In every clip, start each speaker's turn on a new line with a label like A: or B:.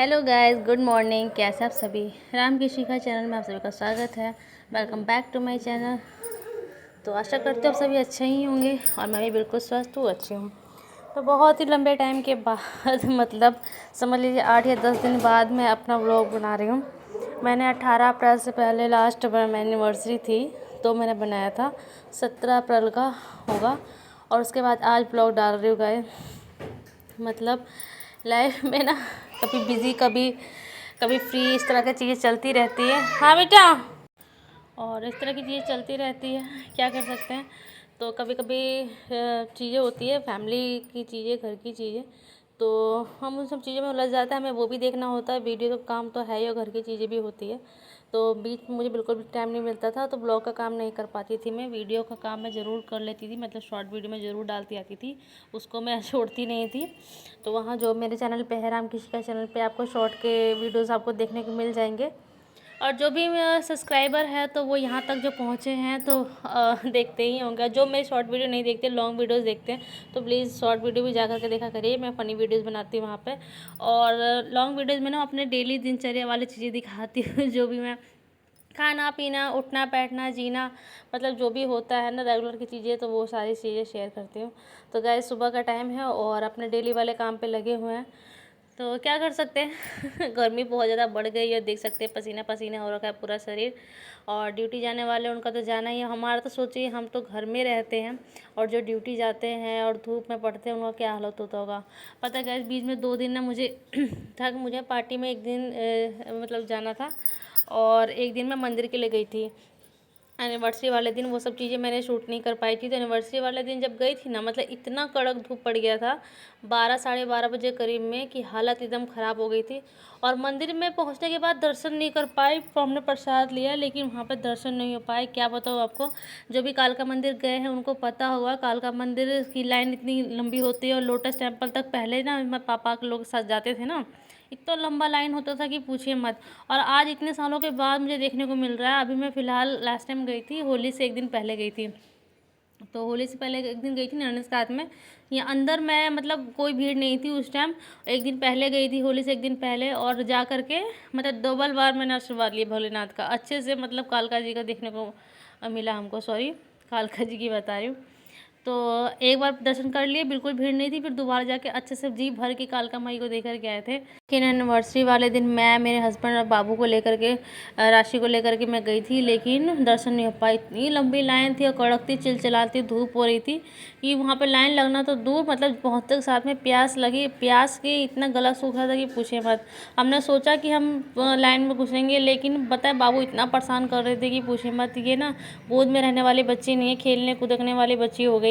A: Hello guys, good morning. कैसे आप सभी? राम की शिखा चैनल में आप सभी का स्वागत है। Welcome back to my channel. तो आशा करते हो आप सभी अच्छे ही होंगे और मैं भी बिल्कुल स्वस्थ हूँ, अच्छी हूँ। तो बहुत ही लंबे टाइम के बाद मतलब समझ लीजिए 8 या 10 दिन बाद मैं अपना व्लॉग बना रही हूँ। मैंने 18 अप्रैल से पहले लास्ट मेरी एनिवर्सरी थी तो मैंने बनाया था। 17 अप्रैल का होगा और उसके बाद आज व्लॉग डाल रही हूँ गाइस। मतलब लाइफ में ना कभी बिज़ी कभी कभी फ्री, इस तरह की चीज़ें चलती रहती है। हाँ बेटा, और इस तरह की चीज़ें चलती रहती है, क्या कर सकते हैं। तो कभी कभी चीज़ें होती है, फैमिली की चीज़ें, घर की चीज़ें, तो हम उन सब चीज़ों में उलझ जाते हैं। हमें वो भी देखना होता है, वीडियो तो काम तो है ही और घर की चीज़ें भी होती है। तो बीच में मुझे बिल्कुल भी टाइम नहीं मिलता था, तो ब्लॉग का काम नहीं कर पाती थी मैं। वीडियो का काम मैं ज़रूर कर लेती थी, मतलब शॉर्ट वीडियो में ज़रूर डालती आती थी, उसको मैं छोड़ती नहीं थी। तो वहाँ जो मेरे चैनल पे है, राम की शिखा चैनल पे, आपको शॉर्ट के वीडियोज़ आपको देखने को मिल जाएंगे। और जो भी मेरा सब्सक्राइबर है तो वो यहाँ तक जो पहुँचे हैं तो देखते ही होंगे। जो मेरे शॉर्ट वीडियो नहीं देखते, लॉन्ग वीडियोस देखते हैं, तो प्लीज़ शॉर्ट वीडियो भी जा कर के देखा करिए। मैं फ़नी वीडियोस बनाती हूँ वहाँ पे। और लॉन्ग वीडियोस में ना अपने डेली दिनचर्या वाली चीज़ें दिखाती हूँ जो भी मैं खाना पीना, उठना बैठना, जीना, मतलब जो भी होता है ना रेगुलर की चीज़ें, तो वो सारी चीज़ें शेयर करती हूँ। तो गाइस, सुबह का टाइम है और अपने डेली वाले काम पे लगे हुए हैं, तो क्या कर सकते हैं। गर्मी बहुत ज़्यादा बढ़ गई है, देख सकते हैं पसीना पसीना हो रखा है पूरा शरीर। और ड्यूटी जाने वाले उनका तो जाना ही है। हमारा तो सोचिए, हम तो घर में रहते हैं और जो ड्यूटी जाते हैं और धूप में पड़ते हैं, उनका क्या हालत होता होगा। पता है गाइस, बीच में 2 दिन ना मुझे था कि मुझे पार्टी में एक दिन मतलब जाना था और एक दिन मैं मंदिर के लिए गई थी। एनिवर्सरी वाले दिन वो सब चीज़ें मैंने शूट नहीं कर पाई थी। तो एनिवर्सरी वाले दिन जब गई थी ना, मतलब इतना कड़क धूप पड़ गया था 12 साढ़े 12 बजे करीब में, कि हालत एकदम ख़राब हो गई थी। और मंदिर में पहुंचने के बाद दर्शन नहीं कर पाई। हमने प्रसाद लिया लेकिन वहाँ पर दर्शन नहीं हो पाए। क्या बताऊँ आपको, जो भी कालका मंदिर गए हैं उनको पता होगा, कालका मंदिर की लाइन इतनी लंबी होती है। और लोटस टेम्पल तक पहले ना मैं पापा के लोग साथ जाते थे ना, इतना लंबा लाइन होता था कि पूछिए मत। और आज इतने सालों के बाद मुझे देखने को मिल रहा है। अभी मैं फ़िलहाल लास्ट टाइम गई थी, होली से एक दिन पहले गई थी। तो होली से पहले एक दिन गई थी ननद के साथ में। यहाँ अंदर मैं मतलब कोई भीड़ नहीं थी उस टाइम। एक दिन पहले गई थी, होली से एक दिन पहले, और जा करके मतलब डबल बार मैंने आशीर्वाद लिया भोलेनाथ का, अच्छे से। मतलब कालका जी का देखने को मिला हमको, सॉरी कालका जी की बता रही हूँ। तो एक बार दर्शन कर लिए, बिल्कुल भीड़ नहीं थी। फिर दोबारा जाके अच्छे से जी भर के कालका माई को देख कर के आए थे। लेकिन एनिवर्सरी वाले दिन मैं, मेरे हस्बैंड और बाबू को लेकर के, राशि को लेकर के मैं गई थी, लेकिन दर्शन नहीं हो पाई। इतनी लंबी लाइन थी और कड़कती चिलचिलाती धूप हो रही थी कि वहाँ पे लाइन लगना तो दूर, मतलब पहुँचते के साथ में प्यास लगी। प्यास की इतना गला सूख रहा था कि पूछे मत। हमने सोचा कि हम लाइन में घुसेंगे, लेकिन बताए बाबू इतना परेशान कर रहे थे कि पूछे मत। ये ना गोद में रहने वाली बच्ची नहीं है, खेलने कूदने वाली बच्ची हो गई है।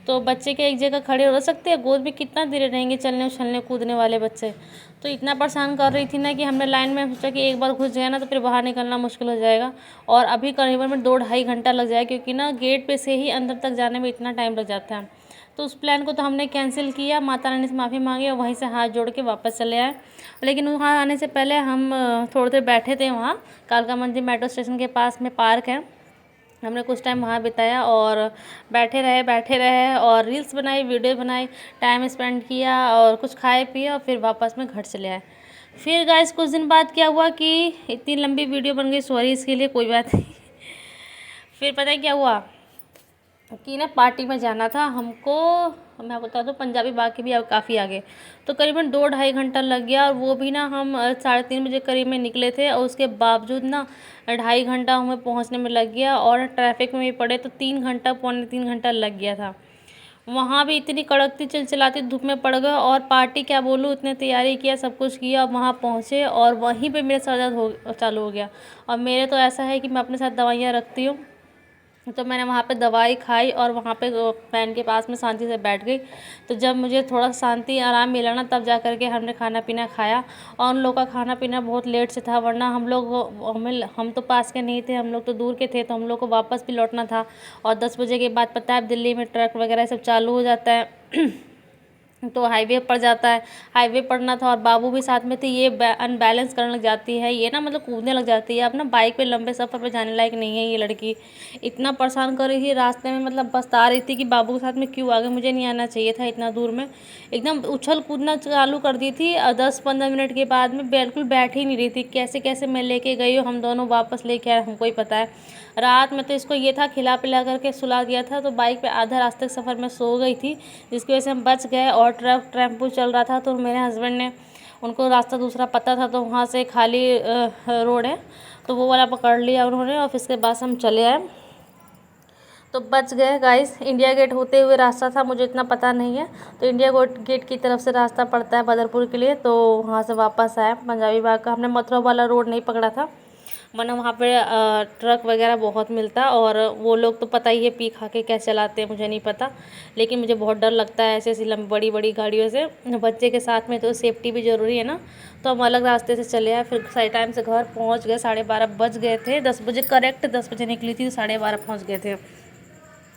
A: तो बच्चे के एक जगह खड़े हो सकते हैं, गोद में कितना देर रहेंगे चलने उछलने कूदने वाले बच्चे। तो इतना परेशान कर रही थी ना कि हमने लाइन में सोचा कि एक बार घुस जाए ना तो फिर बाहर निकलना मुश्किल हो जाएगा। और अभी करीबन में 2-2.5 घंटा लग जाए, क्योंकि ना गेट पे से ही अंदर तक जाने में इतना टाइम लग जाता है। तो उस प्लान को तो हमने कैंसिल किया, माता रानी से माफ़ी मांगी और वहीं से हाथ जोड़ के वापस चले आए। लेकिन वहाँ आने से पहले हम थोड़ी देर बैठे थे वहाँ कालका मंदिर मेट्रो स्टेशन के पास में पार्क है, हमने कुछ टाइम वहाँ बिताया और बैठे रहे और रील्स बनाई, वीडियो बनाई, टाइम स्पेंड किया और कुछ खाए पिए और फिर वापस में घर चले आए। फिर गाइस कुछ दिन बाद क्या हुआ कि इतनी लंबी वीडियो बन गई, सॉरी इसके लिए, कोई बात नहीं। फिर पता है क्या हुआ कि ना पार्टी में जाना था हमको। मैं बता दूँ, पंजाबी बाग के भी काफ़ी आगे। तो करीबन 2-2.5 घंटा लग गया, और वो भी ना हम 3:30 बजे करीब में निकले थे, और उसके बावजूद ना 2.5 घंटा हमें पहुंचने में लग गया। और ट्रैफिक में भी पड़े तो 3 घंटा, पौने 3 घंटा लग गया था। वहाँ भी इतनी कड़कती चिलचिलाती धूप में पड़ गए। और पार्टी क्या बोलूँ, इतने तैयारी किया, सब कुछ किया, वहाँ पहुँचे और वहीं पे मेरे सर दर्द हो चालू हो गया। और मेरे तो ऐसा है कि मैं अपने साथ दवाइयाँ रखती हूँ, तो मैंने वहाँ पे दवाई खाई और वहाँ पे फैन के पास में शांति से बैठ गई। तो जब मुझे थोड़ा शांति आराम मिला ना, तब जा कर के हमने खाना पीना खाया। और उन लोग का खाना पीना बहुत लेट से था, वरना हम तो पास के नहीं थे, हम लोग तो दूर के थे, तो हम लोग को वापस भी लौटना था। और 10 बजे के बाद पता है दिल्ली में ट्रक वगैरह सब चालू हो जाता है। तो हाईवे पड़ जाता है, हाईवे पड़ना था और बाबू भी साथ में थे, ये अनबैलेंस करने लग जाती है, ये ना मतलब कूदने लग जाती है। अब ना बाइक पे लंबे सफ़र पे जाने लायक नहीं है ये लड़की। इतना परेशान कर रही थी रास्ते में, मतलब बता रही थी कि बाबू के साथ में क्यों आ गए, मुझे नहीं आना चाहिए था इतना दूर में। एकदम उछल कूदना चालू कर दी थी। 10-15 मिनट के बाद में बिल्कुल बैठ ही नहीं रही थी। कैसे कैसे मैं लेके गई हूँ, हम दोनों वापस लेके आए, हमको ही पता है। रात में तो इसको ये था खिला पिला करके सुला दिया था, तो बाइक पे आधा रास्ते के सफ़र में सो गई थी, जिसकी वजह से हम बच गए। और टेम्पो चल रहा था, तो मेरे हस्बैंड ने, उनको रास्ता दूसरा पता था, तो वहाँ से खाली रोड है तो वो वाला पकड़ लिया उन्होंने, और फिर उसके बाद हम चले आए, तो बच गए गाइस। इंडिया गेट होते हुए रास्ता था, मुझे इतना पता नहीं है, तो इंडिया गेट की तरफ से रास्ता पड़ता है बदरपुर के लिए, तो वहाँ से वापस आए पंजाबी बाग का। हमने मथुरा वाला रोड नहीं पकड़ा था, वरना वहाँ पे ट्रक वगैरह बहुत मिलता, और वो लोग तो पता ही है पी खा के कैसे चलाते हैं, मुझे नहीं पता। लेकिन मुझे बहुत डर लगता है ऐसे ऐसी लंबी बड़ी बड़ी गाड़ियों से, बच्चे के साथ में तो सेफ्टी भी ज़रूरी है ना। तो हम अलग रास्ते से चले आए, फिर सही टाइम से घर पहुँच गए। 12:30 बज गए थे, 10 बजे करेक्ट, 10 बजे निकली थी, तो 12:30 पहुँच गए थे।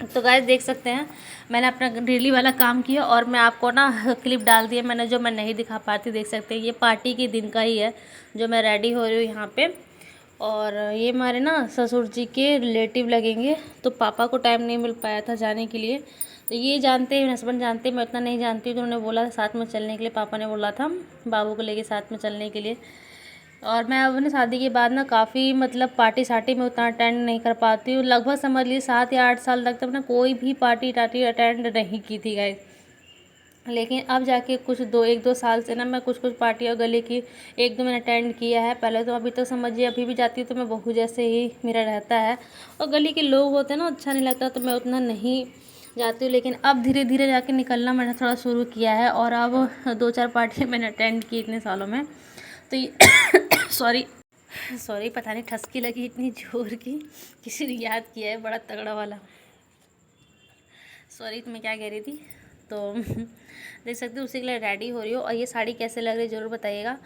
A: तो गाइस देख सकते हैं मैंने अपना डेली वाला काम किया, और मैं आपको ना क्लिप डाल दिया मैंने, जो मैं नहीं दिखा पाती। देख सकते हैं ये पार्टी के दिन का ही है जो मैं रेडी हो रही हूँ यहाँ पे। और ये हमारे ना ससुर जी के रिलेटिव लगेंगे, तो पापा को टाइम नहीं मिल पाया था जाने के लिए। तो ये जानते हैं, हस्बैंड जानते हैं, मैं उतना नहीं जानती, तो उन्होंने बोला साथ में चलने के लिए, पापा ने बोला था बाबू को लेके साथ में चलने के लिए। और मैं अपनी शादी के बाद ना काफ़ी मतलब पार्टी सार्टी में उतना अटेंड नहीं कर पाती हूँ। लगभग समझ लीजिए 7 या 8 साल तक ना कोई भी पार्टी टार्टी अटेंड नहीं की थी गाइस। लेकिन अब जाके कुछ 1-2 साल से ना मैं कुछ पार्टी और गले की 1-2 मैंने अटेंड किया है। पहले तो अभी तो समझिए अभी भी जाती हूँ तो मैं बहू जैसे ही मेरा रहता है, और गली के लोग होते हैं ना, अच्छा नहीं लगता, तो मैं उतना नहीं जाती हूँ। लेकिन अब धीरे धीरे जाके निकलना मैंने थोड़ा शुरू किया है, और अब 2-4 पार्टियाँ मैंने अटेंड की इतने सालों में। तो ये सॉरी पता नहीं ठसकी लगी इतनी जोर की, किसी ने याद किया है बड़ा तगड़ा वाला। सॉरी, तो मैं क्या कह रही थी, तो देख सकते हो उसी के लिए रेडी हो रही हो। और ये साड़ी कैसे लग रही है ज़रूर बताइएगा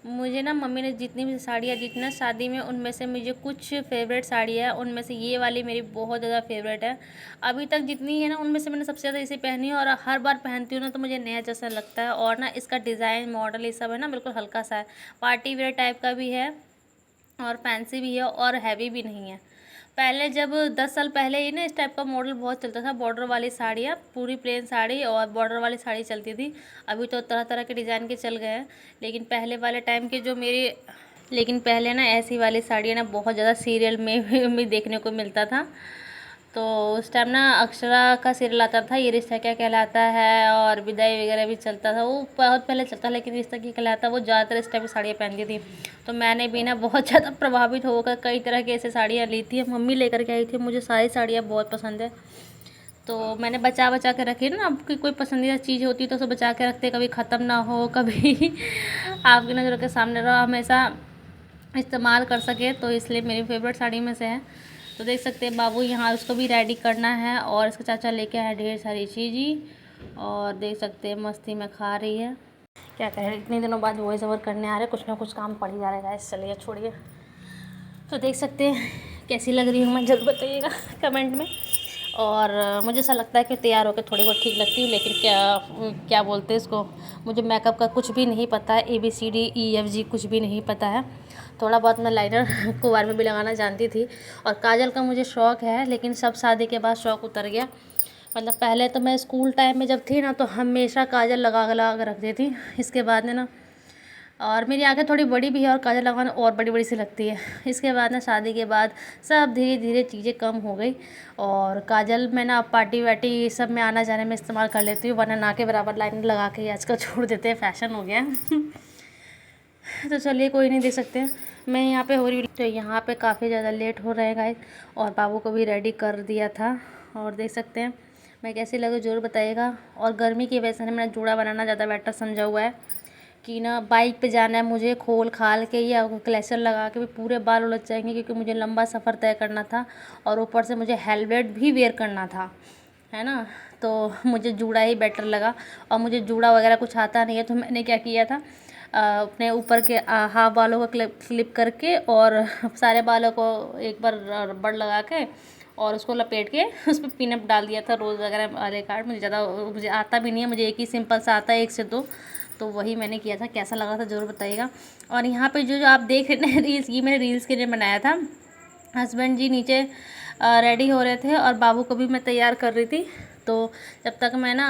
A: मुझे। ना मम्मी ने जितनी भी साड़ियाँ दी थी ना शादी में, उनमें से मुझे कुछ फेवरेट साड़ी है, उनमें से ये वाली मेरी बहुत ज़्यादा फेवरेट है। अभी तक जितनी है ना उनमें से मैंने सबसे ज़्यादा इसे पहनी है, और हर बार पहनती हूँ ना तो मुझे नया जैसा लगता है। और ना इसका डिज़ाइन मॉडल ये सब है ना बिल्कुल हल्का सा है, पार्टी वेयर टाइप का भी है, और फैंसी भी है, और हैवी भी नहीं है। पहले जब 10 साल पहले ही ना इस टाइप का मॉडल बहुत चलता था, बॉर्डर वाली साड़ियाँ, पूरी प्लेन साड़ी और बॉर्डर वाली साड़ी चलती थी। अभी तो तरह तरह के डिज़ाइन के चल गए हैं, लेकिन पहले वाले टाइम के जो मेरी लेकिन पहले ना ऐसी वाली साड़ियाँ ना बहुत ज़्यादा सीरियल में भी देखने को मिलता था। तो उस टाइम ना अक्षरा का सीरियल आता था, ये रिश्ता क्या कहलाता है, और विदाई वगैरह भी चलता था, वो बहुत पहले चलता, लेकिन रिश्ता क्या कहलाता है वो ज़्यादातर इस टाइप की साड़ियाँ पहनती थी। तो मैंने भी ना बहुत ज़्यादा प्रभावित होकर कई तरह की ऐसे साड़ियाँ ली थी, मम्मी लेकर के आई थी, मुझे सारी साड़ियाँ बहुत पसंद है। तो मैंने बचा बचा के रखी ना, आपकी कोई पसंदीदा चीज़ होती है तो उसे बचा के रखते, कभी ख़त्म ना हो, कभी आपकी नज़रों के सामने रहो, हमेशा इस्तेमाल कर सके, तो इसलिए मेरी फेवरेट साड़ी में से है। तो देख सकते हैं बाबू यहाँ उसको भी रेडी करना है, और इसका चाचा लेके आया ढेर सारी चीज़ें, और देख सकते हैं मस्ती में खा रही है। क्या करें, इतने दिनों बाद वॉइस ओवर करने आ रहे, कुछ ना कुछ काम पड़ ही जा रहा है, चलिए छोड़िए। तो देख सकते हैं कैसी लग रही हूँ मैं, जरूर बताइएगा कमेंट में। और मुझे ऐसा लगता है कि तैयार होकर थोड़ी बहुत ठीक लगती हूँ, लेकिन क्या बोलते हैं इसको, मुझे मेकअप का कुछ भी नहीं पता है, ABCD EFG कुछ भी नहीं पता है। थोड़ा बहुत मैं लाइनर कुंवार में भी लगाना जानती थी, और काजल का मुझे शौक़ है, लेकिन सब शादी के बाद शौक़ उतर गया। मतलब पहले तो मैं स्कूल टाइम में जब थी ना तो हमेशा काजल लगा कर रखती थी। इसके बाद में ना, और मेरी आँखें थोड़ी बड़ी भी है, और काजल लगाना और बड़ी बड़ी सी लगती है। इसके बाद ना शादी के बाद सब धीरे धीरे चीज़ें कम हो गई, और काजल मैं ना पार्टी वार्टी सब में आना जाने में इस्तेमाल कर लेती हूँ, वरना ना के बराबर लाइन लगा के आजकल छोड़ देते हैं, फैशन हो गया तो चलिए कोई नहीं, दे सकते हैं। मैं यहाँ पे हो रही, तो यहाँ पे काफ़ी ज़्यादा लेट हो रहे हैं गाइस, और बाबू को भी रेडी कर दिया था, और देख सकते हैं मैं कैसी लगी ज़रूर बताइएगा। और गर्मी की वजह से मैंने जूड़ा बनाना ज़्यादा बेटर समझा हुआ है, कि ना बाइक पे जाना है मुझे, खोल खाल के या क्लेचर लगा के भी पूरे बाल उलझ जाएंगे, क्योंकि मुझे लंबा सफ़र तय करना था, और ऊपर से मुझे हेलमेट भी वेयर करना था, है ना। तो मुझे जूड़ा ही बेटर लगा, और मुझे जूड़ा वगैरह कुछ आता नहीं है, तो मैंने क्या किया था, अपने ऊपर के हाफ बालों को क्लिप करके, और सारे बालों को एक बार रबड़ लगा के, और उसको लपेट के उस पर पीनट डाल दिया था, रोज़ वगैरह वाले कार्ड। मुझे आता भी नहीं है, मुझे एक ही सिंपल सा आता है 1 से 2, तो वही मैंने किया था। कैसा लगा था ज़रूर बताइएगा। और यहाँ पे जो आप देख रहे हैं रील्स, ये मैंने रील्स के लिए बनाया था। हस्बैंड जी नीचे रेडी हो रहे थे और बाबू को भी मैं तैयार कर रही थी। तो जब तक मैं ना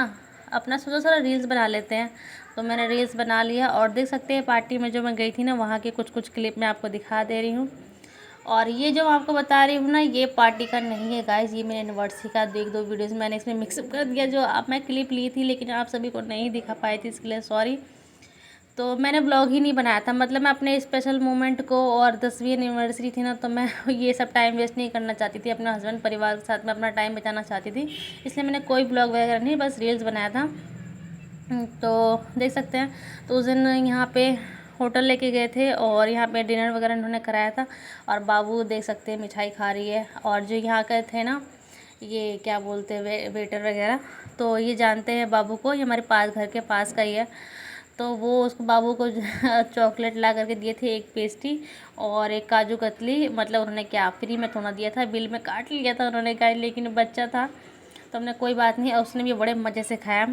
A: अपना सोचा थोड़ा रील्स बना लेते हैं, तो मैंने रील्स बना लिया। और देख सकते हैं पार्टी में जो मैं गई थी ना, वहाँ के कुछ क्लिप मैं आपको दिखा दे रही हूँ। और ये जो मैं आपको बता रही हूँ ना, ये पार्टी का नहीं है गाइस, ये मेरे एनिवर्सरी का 1-2 वीडियोज़ मैंने इसमें मिक्सअप कर दिया। जो अब मैं क्लिप ली थी लेकिन आप सभी को नहीं दिखा पाई थी, इसके लिए सॉरी। तो मैंने ब्लॉग ही नहीं बनाया था, मतलब मैं अपने स्पेशल मोमेंट को, और 10वीं एनिवर्सरी थी ना, तो मैं ये सब टाइम वेस्ट नहीं करना चाहती थी। अपने हस्बैंड परिवार के साथ में अपना टाइम बिताना चाहती थी, इसलिए मैंने कोई ब्लॉग वगैरह नहीं, बस रील्स बनाया था। तो देख सकते हैं। तो उस दिन यहाँ पे होटल लेके गए थे और यहाँ पे डिनर वगैरह इन्होंने कराया था। और बाबू देख सकते हैं मिठाई खा रही है। और जो यहाँ के थे ना, ये क्या बोलते हैं वेटर वगैरह, तो ये जानते हैं बाबू को, ये हमारे पास घर के पास का ही है। तो वो उसको बाबू को चॉकलेट ला करके दिए थे, एक पेस्ट्री और एक काजू कतली। मतलब उन्होंने क्या फ्री में थोड़ा दिया था, बिल में काट लिया था उन्होंने कहा, लेकिन बच्चा था तो हमने कोई बात नहीं, और उसने भी बड़े मज़े से खाया।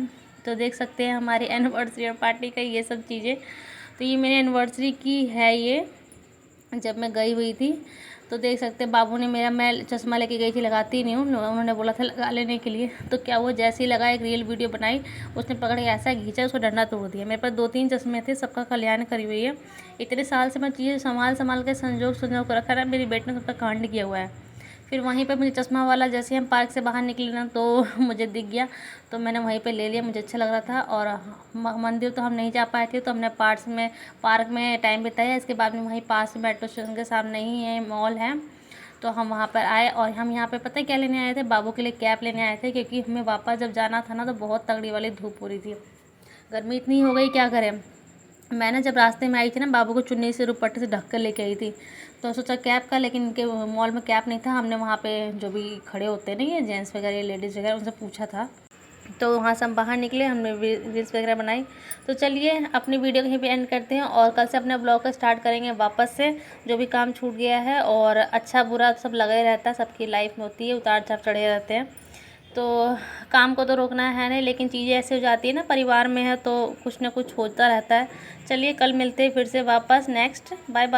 A: तो देख सकते हैं हमारी एनिवर्सरी और पार्टी का ये सब चीज़ें। तो ये मेरी एनिवर्सरी की है, ये जब मैं गई हुई थी। तो देख सकते हैं बाबू ने मेरा, मैं चश्मा लेके गई थी, लगाती नहीं हूँ, उन्होंने बोला था लगा लेने के लिए। तो क्या वो जैसे ही लगा, एक रील वीडियो बनाई, उसने पकड़ के ऐसा खींचा, उसको डंडा तोड़ दिया। मेरे पास 2-3 चश्मे थे, सबका कल्याण करी हुई है। इतने साल से मैं चीज़ें संभाल के संजोग कर रखा है, मेरी बेटी ने सबका कांड किया हुआ है। फिर वहीं पे मुझे चश्मा वाला, जैसे हम पार्क से बाहर निकले ना, तो मुझे दिख गया, तो मैंने वहीं पे ले लिया, मुझे अच्छा लग रहा था। और मंदिर तो हम नहीं जा पाए थे, तो हमने पार्क में टाइम बिताया। इसके बाद में वहीं पास में मेट्रो स्टेशन के सामने ही है, मॉल है, तो हम वहाँ पर आए। और हम यहाँ पे पता है क्या लेने आए थे, बाबू के लिए कैप लेने आए थे, क्योंकि हमें वापस जब जाना था ना, तो बहुत तगड़ी वाली धूप हो रही थी, गर्मी इतनी हो गई, क्या करें। मैं ना जब रास्ते में आई थी ना, बाबू को चुन्नी से दुपट्टे से ढक कर लेके आई थी, तो सोचा कैप का, लेकिन इनके मॉल में कैप नहीं था। हमने वहाँ पे जो भी खड़े होते नहीं है, जेंट्स वगैरह लेडीज़ वगैरह, उनसे पूछा था। तो वहाँ से हम बाहर निकले, हमने रील्स वगैरह बनाई। तो चलिए अपनी वीडियो कहीं पे एंड करते हैं, और कल से अपने ब्लॉग का स्टार्ट करेंगे वापस से, जो भी काम छूट गया है। और अच्छा बुरा सब लगा ही रहता है, सबकी लाइफ में होती है, उतार चढ़ाव चढ़े रहते हैं। तो काम को तो रोकना है नहीं, लेकिन चीज़ें ऐसे हो जाती है ना, परिवार में है तो कुछ ना कुछ होता रहता है। चलिए कल मिलते हैं फिर से वापस नेक्स्ट। Bye bye.